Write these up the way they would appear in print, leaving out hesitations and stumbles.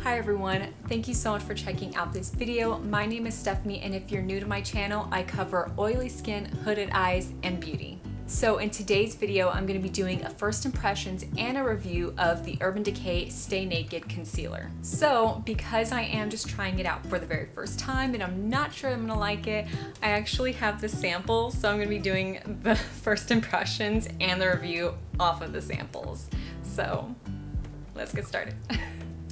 Hi everyone, thank you so much for checking out this video. My name is Stephanie, and if you're new to my channel, I cover oily skin, hooded eyes, and beauty. So in today's video, I'm going to be doing a first impressions and a review of the Urban Decay Stay Naked Concealer. So because I am just trying it out for the very first time and I'm not sure I'm going to like it, I actually have the sample, so I'm going to be doing the first impressions and the review off of the samples. So let's get started.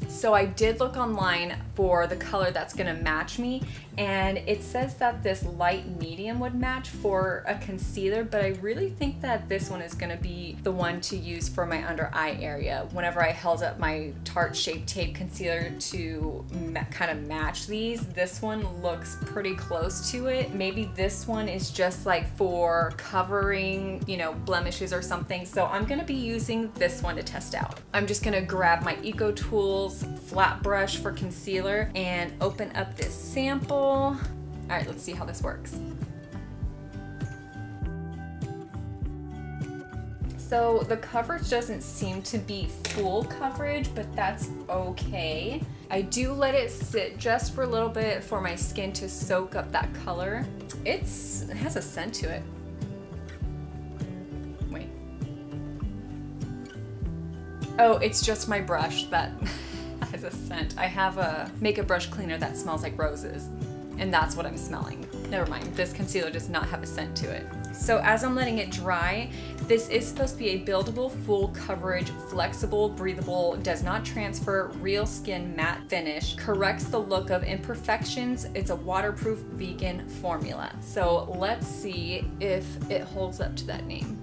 So I did look online for the color that's gonna match me, and it says that this light medium would match for a concealer, but I really think that this one is gonna be the one to use for my under eye area. Whenever I held up my Tarte Shape Tape concealer to kind of match these, this one looks pretty close to it. Maybe this one is just like for covering, you know, blemishes or something. So I'm gonna be using this one to test out. I'm just gonna grab my Eco Tools flat brush for concealer and open up this sample. All right, let's see how this works. So the coverage doesn't seem to be full coverage, but that's okay. I do let it sit just for a little bit for my skin to soak up that color. It has a scent to it. Wait. Oh, it's just my brush that has a scent. I have a makeup brush cleaner that smells like roses, and that's what I'm smelling. Never mind, this concealer does not have a scent to it. So as I'm letting it dry, this is supposed to be a buildable, full coverage, flexible, breathable, does not transfer, real skin matte finish, corrects the look of imperfections. It's a waterproof vegan formula. So let's see if it holds up to that name.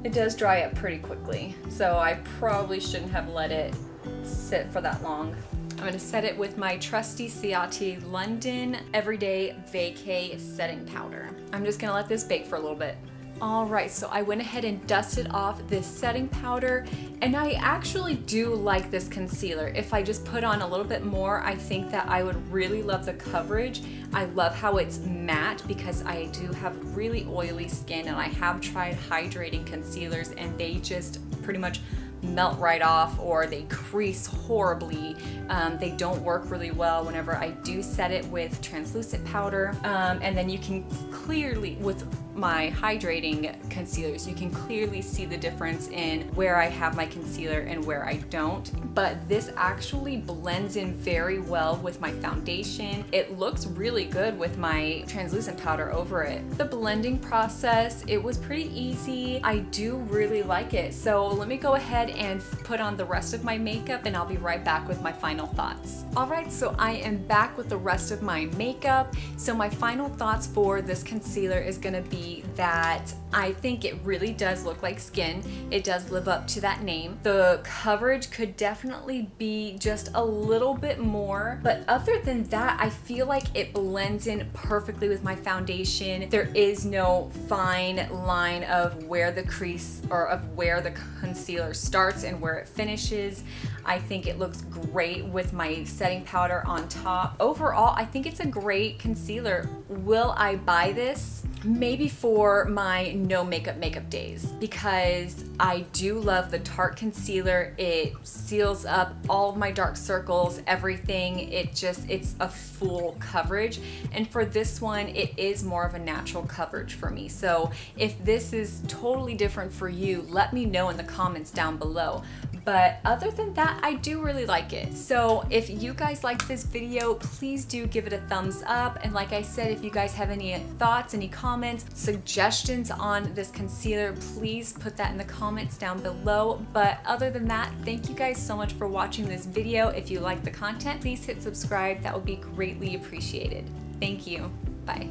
It does dry up pretty quickly, so I probably shouldn't have let it sit for that long. I'm gonna set it with my trusty Ciati London Everyday Vacay Setting Powder. I'm just gonna let this bake for a little bit. All right, so I went ahead and dusted off this setting powder, and I actually do like this concealer. If I just put on a little bit more, I think that I would really love the coverage. I love how it's matte because I do have really oily skin, and I have tried hydrating concealers and they just pretty much melt right off, or they crease horribly. They don't work really well whenever I do set it with translucent powder. And then you can clearly, with my hydrating concealers, you can clearly see the difference in where I have my concealer and where I don't. But this actually blends in very well with my foundation. It looks really good with my translucent powder over it. The blending process, it was pretty easy. I do really like it. So let me go ahead and put on the rest of my makeup, and I'll be right back with my final thoughts. All right, so I am back with the rest of my makeup. So my final thoughts for this concealer is gonna be that I think it really does look like skin. It does live up to that name. The coverage could definitely be just a little bit more, but other than that, I feel like it blends in perfectly with my foundation. There is no fine line of where the crease or of where the concealer starts and where it finishes. I think it looks great with my setting powder on top. Overall, I think it's a great concealer. Will I buy this? Maybe for my no makeup days, because I do love the Tarte concealer. It seals up all of my dark circles, everything. It's a full coverage. And for this one, it is more of a natural coverage for me. So if this is totally different for you, let me know in the comments down below. But other than that, I do really like it. So if you guys like this video, please do give it a thumbs up. And like I said, if you guys have any thoughts, any comments, suggestions on this concealer, please put that in the comments down below. But other than that, thank you guys so much for watching this video. If you like the content, please hit subscribe. That would be greatly appreciated. Thank you. Bye.